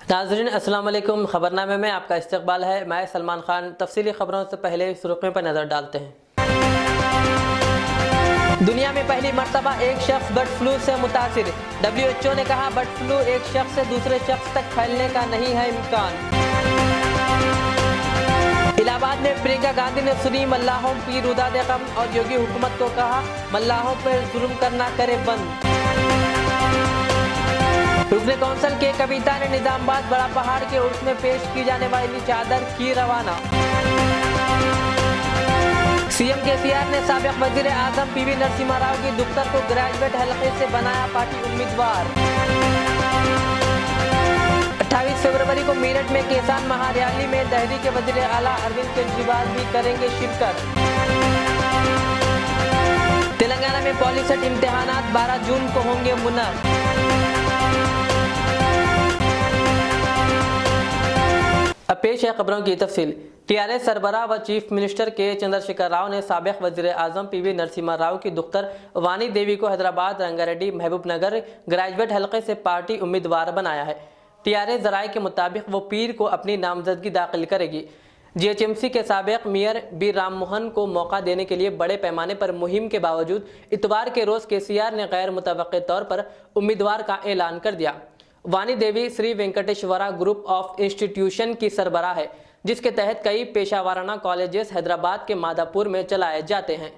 नाज़रीन अस्सलाम वालेकुम। खबरनामे में आपका इस्तकबाल है। मैं सलमान खान। तफसीली खबरों से पहले सुर्खियों पर नजर डालते हैं। दुनिया में पहली मर्तबा एक शख्स बर्ड फ्लू से मुतासिर। WHO ने कहा बर्ड फ्लू एक शख्स से दूसरे शख्स तक फैलने का नहीं है इम्कान। इलाहाबाद में प्रियंका गांधी ने सुनी मल्लाहों की रुदाद गम और योगी हुकूमत को कहा मल्लाहों पर जुल्म करना करे बंद। रुकने कौंसल के कविता ने निजामाबाद बड़ा पहाड़ के उर्स में पेश की जाने वाली चादर की रवाना। CM KCR ने साबिक वजीर आजम PV नरसिम्हा राव की दुख्तर को ग्रेजुएट हलके से बनाया पार्टी उम्मीदवार। 28 फरवरी को मेरठ में किसान महारैली में दहली के वजीर आला अरविंद केजरीवाल भी करेंगे शिरकत। तेलंगाना में पॉलीसेट इम्तिहानात 12 जून को होंगे मुनक्किद। अब पेश है खबरों की तफसील। TRS सरबराह व चीफ मिनिस्टर के चंद्रशेखर राव ने साबिक वजीर आजम PV नरसिम्हा राव की दुख्तर वानी देवी को हैदराबाद, रंगारेड्डी, महबूब नगर ग्रेजुएट हलके से पार्टी उम्मीदवार बनाया है। TRS जराये के मुताबिक वो पीर को अपनी नामजदगी दाखिल करेगी। GHMC के साबिक मेयर बी राममोहन को मौका देने के लिए बड़े पैमाने पर मुहिम के बावजूद इतवार के रोज KCR ने गैर मुतवक्किल तौर पर उम्मीदवार का ऐलान कर दिया। Vani Devi Shri Venkateswara group of institution की सरबराह है, जिसके तहत कई पेशावराना कॉलेजेस हैदराबाद के मादापुर में चलाए जाते हैं।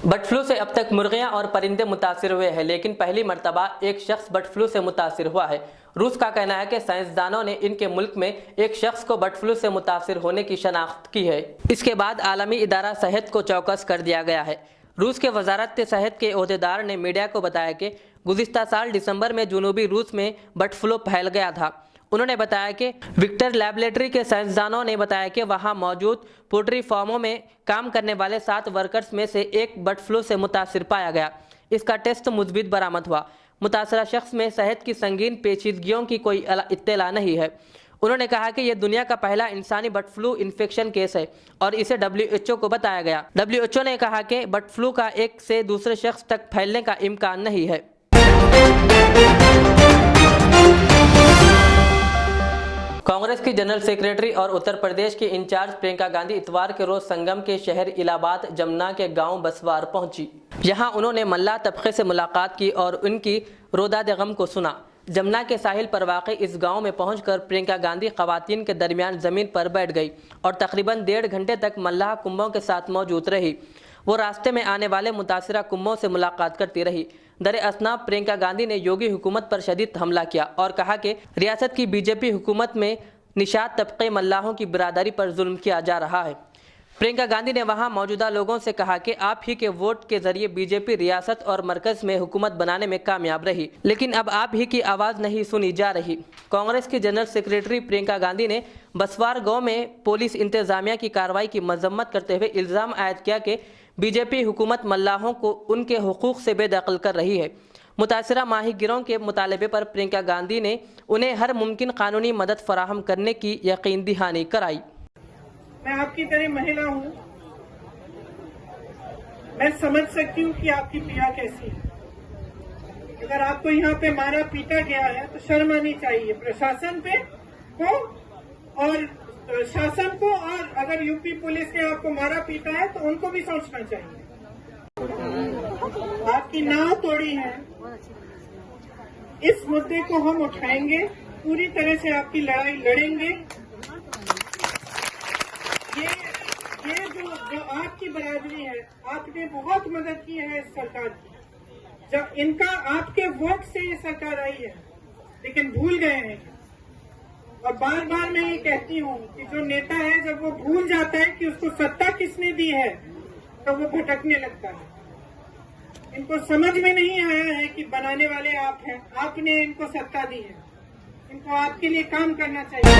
बर्ड फ्लू से अब तक मुर्गियां और परिंदे मुतासिर हुए हैं, लेकिन पहली मर्तबा एक शख्स बर्ड फ्लू से मुतासिर हुआ है। रूस का कहना है कि साइंसदानों ने इनके मुल्क में एक शख्स को बर्ड फ्लू से मुतासिर होने की शनाख्त की है। इसके बाद आलमी इदारा सेहत को चौकस कर दिया गया है। रूस के वजारत सेहत के ओहदेदार ने मीडिया को बताया कि गुज़िश्ता साल दिसंबर में जुनूबी रूस में बर्ड फ्लू फैल गया था। उन्होंने बताया कि विक्टर लैबोरेटरी के साइंसदानों ने बताया कि वहां मौजूद पोल्ट्री फार्मों में काम करने वाले 7 वर्कर्स में से एक बर्ड फ्लू से मुतासिर पाया गया। इसका टेस्ट मुस्बित बरामद हुआ। मुतासरा शख्स में सेहत की संगीन पेचीदगियों की कोई इत्तला नहीं है। उन्होंने कहा कि यह दुनिया का पहला इंसानी बर्ड फ्लू इन्फेक्शन केस है और इसे WHO को बताया गया। WHO ने कहा कि बर्ड फ्लू का एक से दूसरे शख्स तक फैलने का इम्कान नहीं है। कांग्रेस की जनरल सेक्रेटरी और उत्तर प्रदेश की इंचार्ज प्रियंका गांधी इतवार के रोज संगम के शहर इलाहाबाद जमुना के गांव बसवार पहुंची। यहां उन्होंने मल्लाह तबके से मुलाकात की और उनकी रोदाद गम को सुना। जमुना के साहिल पर वाक़ई इस गांव में पहुंचकर प्रियंका गांधी खवातीन के दरमियान ज़मीन पर बैठ गई और तकरीबन 1.5 घंटे तक मल्लाह कुंभों के साथ मौजूद रही। वो रास्ते में आने वाले मुतासिरा कुंभों से मुलाकात करती रही। दर असना प्रियंका गांधी ने योगी हुकूमत पर शदीद हमला किया और कहा कि रियासत की BJP हुकूमत में निषाद तबके मल्लाहों की बिरादरी पर जुल्म किया जा रहा है। प्रियंका गांधी ने वहां मौजूदा लोगों से कहा कि आप ही के वोट के जरिए BJP रियासत और मरकज में हुकूमत बनाने में कामयाब रही, लेकिन अब आप ही की आवाज़ नहीं सुनी जा रही। कांग्रेस की जनरल सेक्रेटरी प्रियंका गांधी ने बसवार गांव में पुलिस इंतजामिया की कार्रवाई की मजम्मत करते हुए इल्ज़ाम आयद किया कि BJP हुकूमत मल्लाहों को उनके हुकूक से बेदखल कर रही है। मुतासिरा माहीगिरों के मुतालबे पर प्रियंका गांधी ने उन्हें हर मुमकिन कानूनी मदद फराहम करने की यकीन दहानी कराई। मैं आपकी तरह महिला हूँ, मैं समझ सकती हूँ कि आपकी पीड़ा कैसी है। अगर आपको यहाँ पे मारा पीटा गया है तो शर्म आनी चाहिए प्रशासन पे को और शासन को, और अगर यूपी पुलिस ने आपको मारा पीटा है तो उनको भी सोचना चाहिए। आपकी नाव तोड़ी है, इस मुद्दे को हम उठाएंगे, पूरी तरह से आपकी लड़ाई लड़ेंगे। ये जो आपकी बरादरी है, आपने बहुत मदद की है इस सरकार की। जब इनका आपके वोट से ये सरकार आई है, लेकिन भूल गए हैं। और बार बार मैं ये कहती हूँ कि जो नेता है जब वो भूल जाता है कि उसको सत्ता किसने दी है तो वो भटकने लगता है। इनको समझ में नहीं आया है कि बनाने वाले आप हैं, आपने इनको सत्ता दी है, इनको आपके लिए काम करना चाहिए।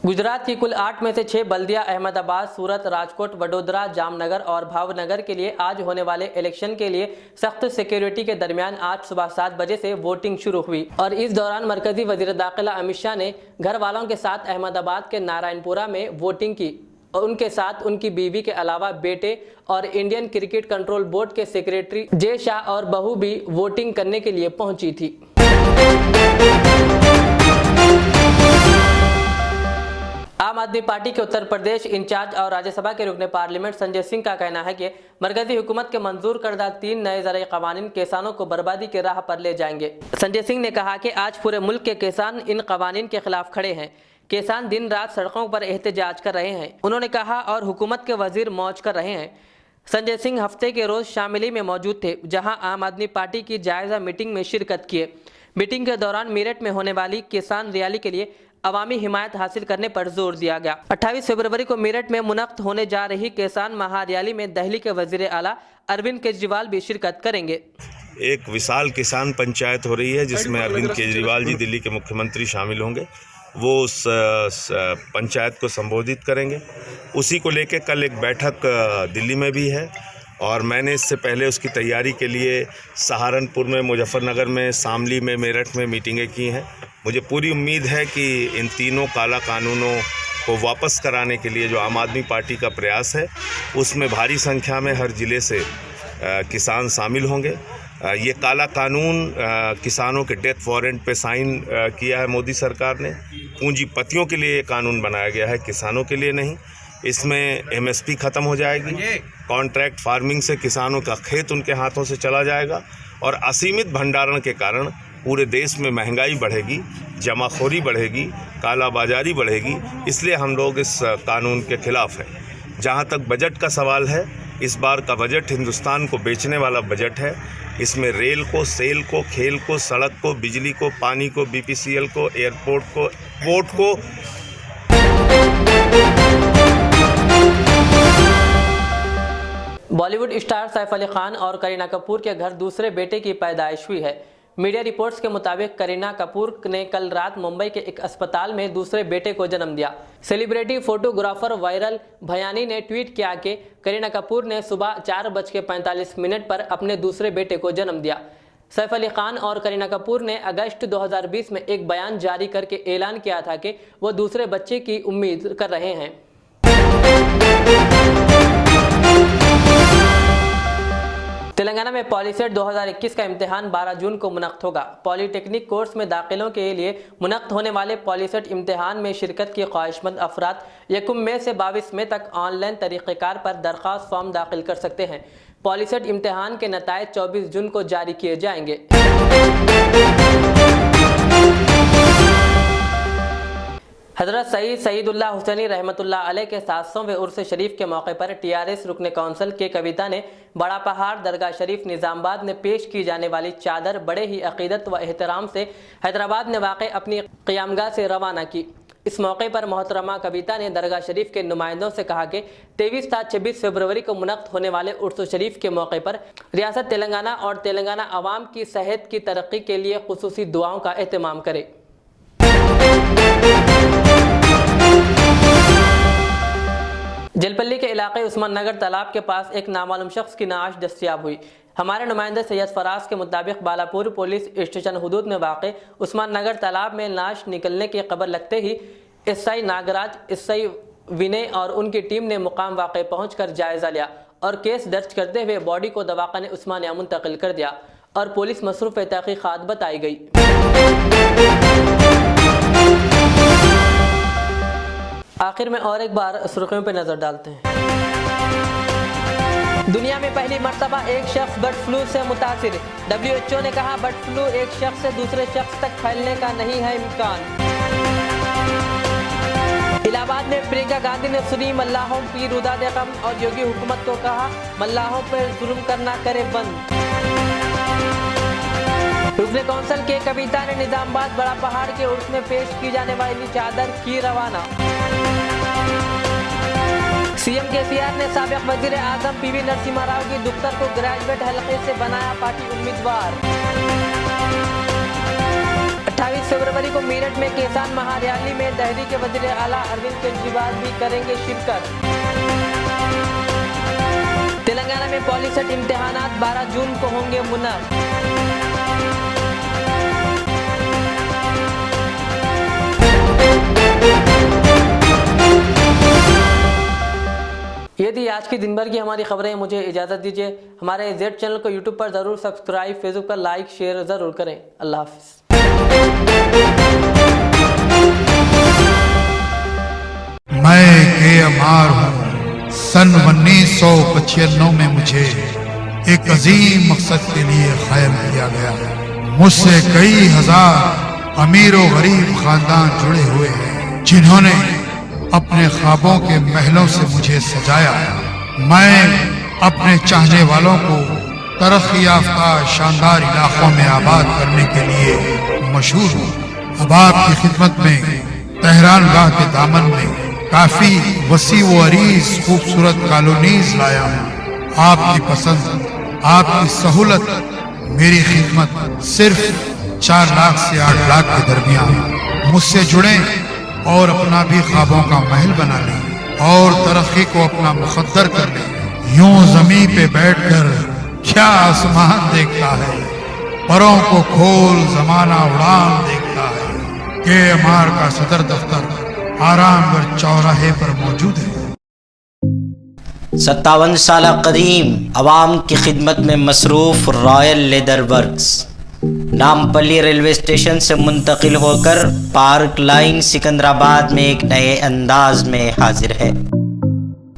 गुजरात की कुल 8 में से 6 बल्दिया अहमदाबाद, सूरत, राजकोट, वडोदरा, जामनगर और भावनगर के लिए आज होने वाले इलेक्शन के लिए सख्त सिक्योरिटी के दरमियान आज सुबह 7 बजे से वोटिंग शुरू हुई और इस दौरान मरकजी वजीर दाखिला अमित शाह ने घर वालों के साथ अहमदाबाद के नारायणपुरा में वोटिंग की और उनके साथ उनकी बीवी के अलावा बेटे और इंडियन क्रिकेट कंट्रोल बोर्ड के सेक्रेटरी जय शाह और बहू भी वोटिंग करने के लिए पहुंची थी। आम आदमी पार्टी के उत्तर प्रदेश इंचार्ज और राज्यसभा के रुकने पार्लियामेंट संजय सिंह का कहना है कि मरकजी हुकूमत के मंजूर करदा 3 नए ज़राई क़वानीन किसानों को बर्बादी के राह पर ले जाएंगे। संजय सिंह ने कहा कि आज पूरे मुल्क के किसान इन क़वानीन के खिलाफ खड़े हैं। किसान दिन रात सड़कों पर एहतजाज कर रहे हैं, उन्होंने कहा, और हुकूमत के वजीर मौज कर रहे हैं। संजय सिंह हफ्ते के रोज शामिली में मौजूद थे, जहां आम आदमी पार्टी की जायजा मीटिंग में शिरकत किए। मीटिंग के दौरान मेरठ में होने वाली किसान रैली के लिए अवामी हिमायत हासिल करने पर जोर दिया गया। 28 फरवरी को मेरठ में मुनक़्क़द होने जा रही किसान महारैली में दिल्ली के वजीर आला अरविंद केजरीवाल भी शिरकत करेंगे। एक विशाल किसान पंचायत हो रही है जिसमें अरविंद केजरीवाल जी दिल्ली के मुख्यमंत्री शामिल होंगे। वो उस पंचायत को संबोधित करेंगे। उसी को लेकर कल एक बैठक दिल्ली में भी है और मैंने इससे पहले उसकी तैयारी के लिए सहारनपुर में, मुजफ्फरनगर में, शामली में, मेरठ में मीटिंगें की हैं। मुझे पूरी उम्मीद है कि इन तीनों काला कानूनों को वापस कराने के लिए जो आम आदमी पार्टी का प्रयास है उसमें भारी संख्या में हर ज़िले से किसान शामिल होंगे। ये काला कानून किसानों के डेथ वारंट पे साइन किया है मोदी सरकार ने। पूंजीपतियों के लिए ये कानून बनाया गया है, किसानों के लिए नहीं। इसमें एमएसपी ख़त्म हो जाएगी, कॉन्ट्रैक्ट फार्मिंग से किसानों का खेत उनके हाथों से चला जाएगा और असीमित भंडारण के कारण पूरे देश में महंगाई बढ़ेगी, जमाखोरी बढ़ेगी, कालाबाजारी बढ़ेगी। इसलिए हम लोग इस कानून के खिलाफ हैं। जहाँ तक बजट का सवाल है, इस बार का बजट हिंदुस्तान को बेचने वाला बजट है। इसमें रेल को, सेल को, खेल को, सड़क को, बिजली को, पानी को, बीपीसीएल को, एयरपोर्ट को, पोर्ट को। बॉलीवुड स्टार सैफ अली खान और करीना कपूर के घर दूसरे बेटे की पैदाइश हुई है। मीडिया रिपोर्ट्स के मुताबिक करीना कपूर ने कल रात मुंबई के एक अस्पताल में दूसरे बेटे को जन्म दिया। सेलिब्रिटी फोटोग्राफर वायरल भयानी ने ट्वीट किया कि करीना कपूर ने सुबह 4:45 पर अपने दूसरे बेटे को जन्म दिया। सैफ अली खान और करीना कपूर ने अगस्त 2020 में एक बयान जारी करके ऐलान किया था कि वो दूसरे बच्चे की उम्मीद कर रहे हैं। तेलंगाना में पॉलीसेट 2021 का इम्तिहान 12 जून को मुनक़्क़द होगा। पॉलीटेक्निक कोर्स में दाखिलों के लिए मुनक़्क़द होने वाले पॉलीसेट इम्तिहान में शिरकत की ख्वाहिशमंद अफराद 1 मई से 22 मई तक ऑनलाइन तरीक़ेकार पर दरख्वास्त फॉर्म दाखिल कर सकते हैं। पॉलीसेट इम्तिहान के नताइज 24 जून को जारी किए जाएंगे। हज़रत सईद सईदुल्लाह हुसैनी रहमतुल्लाह अलैह के 700वें उर्स शरीफ के मौके पर टीआरएस रुकने काउंसिल के कविता ने बड़ा पहाड़ दरगाह शरीफ निज़ामाबाद में पेश की जाने वाली चादर बड़े ही अकीदत व एहतराम से हैदराबाद में वाक़ अपनी क़यामगाह से रवाना की। इस मौके पर मोहतरमा कविता ने दरगाह शरीफ के नुमाइंदों से कहा कि 23 था 26 फरवरी को मुनक़्क़द होने वाले उर्स शरीफ के मौके पर रियासत तेलंगाना और तेलंगाना अवाम की सेहत की तरक्की के लिए खुसूसी दुआओं का एहतमाम करे। जलपल्ली के इलाके उस्मान नगर तालाब के पास एक नामालूम शख्स की नाश दस्तियाब हुई। हमारे नुमाइंदे सैयद फराज के मुताबिक बालापुर पुलिस स्टेशन हुदूद में वाक़े उस्मान नगर तालाब में लाश निकलने की खबर लगते ही एसआई नागराज, एसआई विनय और उनकी टीम ने मुकाम वाक़े पहुंचकर जायजा लिया और केस दर्ज करते हुए बॉडी को दवाखाने उस्मानिया मुंतकिल कर दिया और पुलिस मसरूफ़ तहक़ीक़ात बताई गई। आखिर में और एक बार सुर्खियों पर नजर डालते हैं। दुनिया में पहली मर्तबा एक शख्स बर्ड फ्लू से मुतासिर। WHO ने कहा बर्ड फ्लू एक शख्स से दूसरे शख्स तक फैलने का नहीं है इम्कान। इलाहाबाद में प्रियंका गांधी ने सुनी मल्लाहों की रुदाद गम और योगी हुकूमत को कहा मल्लाहों पर जुल्म करना करे बंद। रुकने काउंसिल के कविता ने निजामाबाद बड़ा पहाड़ के उर्स में पेश की जाने वाली चादर की रवाना। सीएम केसीआर ने साबिक वजीर आजम पीवी नरसिम्हा राव की दुख्तर को ग्रेजुएट हलके से बनाया पार्टी उम्मीदवार। 28 फरवरी को को मीरठ में किसान महारैली में दिल्ली के वजीर आला अरविंद केजरीवाल भी करेंगे शिरकत। तेलंगाना में पॉलीसेट इम्तिहानात 12 जून को होंगे मुनक्किद। ये थी आज की दिन भर की हमारी खबरें। मुझे इजाज़त दीजिए। हमारे जेड चैनल को यूट्यूब पर ज़रूर सब्सक्राइब, फेसबुक पर लाइक शेयर ज़रूर करें। अल्लाह हाफिज़। मैं के.एम.आर. हूँ। सन 1995 में मुझे एक अजीम मकसद के लिए कायम किया गया। मुझसे कई हजार अमीर और गरीब खानदान जुड़े हुए हैं जिन्होंने अपने ख्वाबों के महलों से मुझे सजाया। मैं अपने चाहने वालों को तरक्की याफ्ता शानदार इलाकों में आबाद करने के लिए मशहूर हूँ। अब आपकी खिदमत में तेहरान गाह के दामन में काफी वसी व अरीज खूबसूरत कॉलोनीज लाया हूँ। आपकी पसंद, आपकी सहूलत, मेरी खिदमत सिर्फ 4 लाख से 8 लाख के दरमियान। मुझसे जुड़े और अपना भी ख्वाबों का महल बना लें और तरक्की को अपना मुकद्दर कर लें। यूं जमीन पे बैठकर क्या आसमान देखता है, परों को खोल जमाना उड़ान देखता है। के.एम.आर. का सदर दफ्तर आरामगढ़ चौराहे पर मौजूद है। 57 साल कदीम अवाम की खिदमत में मसरूफ royal leather works Nampally railway station से मुंतकिल होकर पार्क लाइन सिकंदराबाद में एक नए अंदाज में हाजिर है।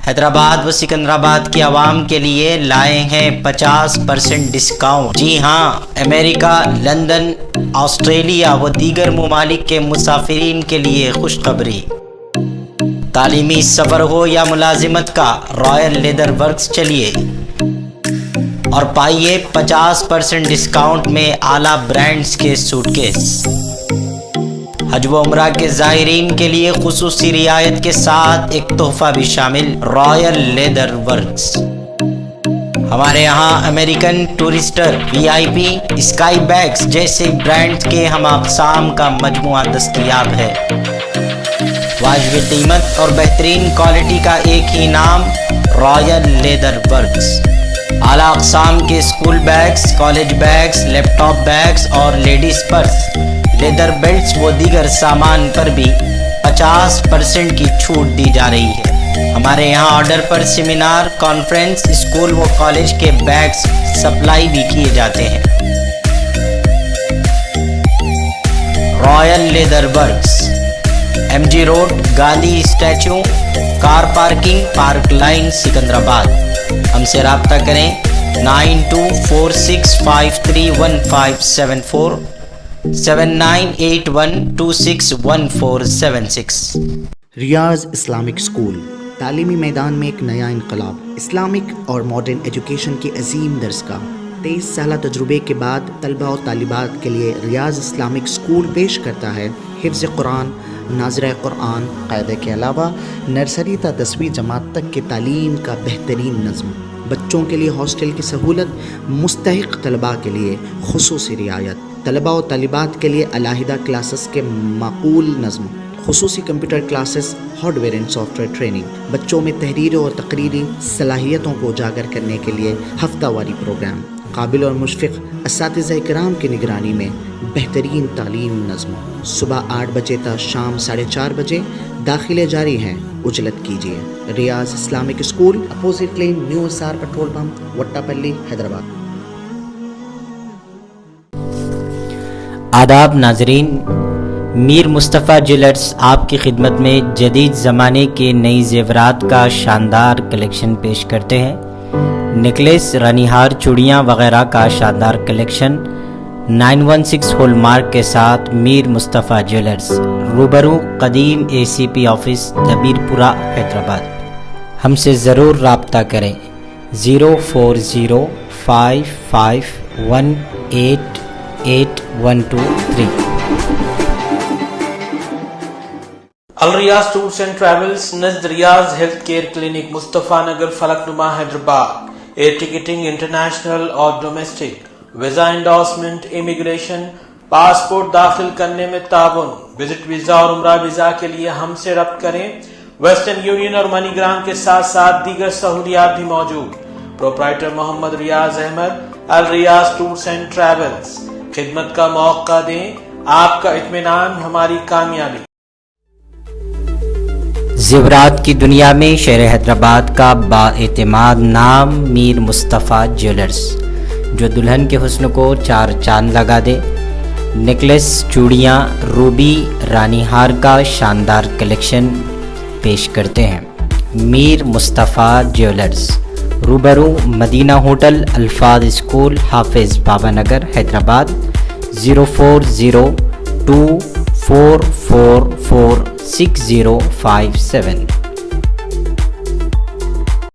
हैदराबाद व सिकंदराबाद की आवाम के लिए लाए हैं 50% डिस्काउंट। जी हाँ, अमेरिका, लंदन, ऑस्ट्रेलिया व दीगर ममालिक के मुसाफिरीन के लिए खुशखबरी। तालीमी सफ़र हो या मुलाजिमत का, रॉयल लेदर वर्क्स चलिए और पाइए 50% डिस्काउंट में आला ब्रांड्स के सूटकेस। हज व उम्रा के ज़ायरीन के लिए खुसूसी रियायत के साथ एक तोहफा भी शामिल, रॉयल लेदर वर्क्स। हमारे यहाँ American Tourister, VIP, Sky bags जैसे ब्रांड्स के हम अक़साम का मजमुआ दस्तयाब है। वाजिब कीमत और बेहतरीन क्वालिटी का एक ही नाम, रॉयल लेदर वर्क्स। आला अक़साम के school bags, college bags, laptop bags और लेडीज़ पर्स, लेदर बेल्ट्स व दीगर सामान पर भी 50% की छूट दी जा रही है। हमारे यहाँ ऑर्डर पर सेमिनार, कॉन्फ्रेंस, स्कूल व कॉलेज के बैग्स सप्लाई भी किए जाते हैं। Royal leather works, MG road, Gandhi statue, car parking, park line, Secunderabad. हमसे रब्ता करें 9246531574 7981261476। रियाज इस्लामिक स्कूल तालीमी मैदान में एक नया इनकलाब। इस्लामिक और मॉडर्न एजुकेशन की अजीम दरसगाह। 23 साल तजुर्बे के बाद तलबा और तालिबात के लिए रियाज इस्लामिक स्कूल पेश करता है हिफ्ज़ कुरान, नाज़िरा कुरान, क़ायदे के अलावा नर्सरी ता 10वीं जमात तक की तालीम का बेहतरीन नज़्म। बच्चों के लिए हॉस्टल की सहूलत, मुस्तहिक़ तलबा के लिए खुसूसी रियायत, तलबा और तालिबात के लिए अलहदा क्लासेस के माकूल नज़्म, खुसूसी computer classes, hardware and software training. बच्चों में तहरीरी और तकरीरी सलाहियतों को उजागर करने के लिए हफ्तावारी प्रोग्राम। काबिल और मुशफ़िक़ असातिज़ा इकराम की निगरानी में बेहतरीन तालीम नज़्म। सुबह 8 बजे तक शाम 4:30 बजे दाखिले जारी हैं। उजलत कीजिए। Riyaz Islamic school, opposite lane, new SR petrol pump, Vattapally, Hyderabad. आदाब नाजरीन, मीर मुस्तफ़ा ज्वेलर्स आपकी खिदमत में जदीद ज़माने के नई जेवरात का शानदार कलेक्शन पेश करते हैं। नेकलेस, रानीहार, चूड़ियाँ वगैरह का शानदार कलेक्शन 916 हॉलमार्क के साथ मीर मुस्तफ़ा ज्वेलर्स, रूबरू कदीम ACP ऑफिस, दबीरपुरा, हैदराबाद। हमसे ज़रूर रब्ता करें 0405518812 Al Riyaz tours and travels नज़द Riyaz health care clinic, Mustafa Nagar, Falaknuma, Hyderabad. Air ticketing international और domestic, visa endorsement, immigration, passport दाखिल करने में ताउन। विजिट वीजा और उम्रा वीजा के लिए हमसे रब्त करें। वेस्टर्न यूनियन और मनीग्राम के साथ साथ दीगर सहूलियात भी मौजूद। Proprietor Mohammad Riyaz Ahmed, Al Riyaz tours and travels. खिदमत का मौका दें, आपका इत्मीनान हमारी कामयाबी। ज़ेवरात की दुनिया में शहर हैदराबाद का बाएतिमाद नाम मीर मुस्तफ़ा ज्वेलर्स, जो दुल्हन के हुस्न को चार चांद लगा दे। नेकलेस, चूड़ियाँ, रूबी, रानी हार का शानदार कलेक्शन पेश करते हैं। मीर मुस्तफ़ा ज्वेलर्स, रूबरू मदीना होटल, अल्फाज स्कूल, हाफिज बाबा नगर, हैदराबाद। 0402444657।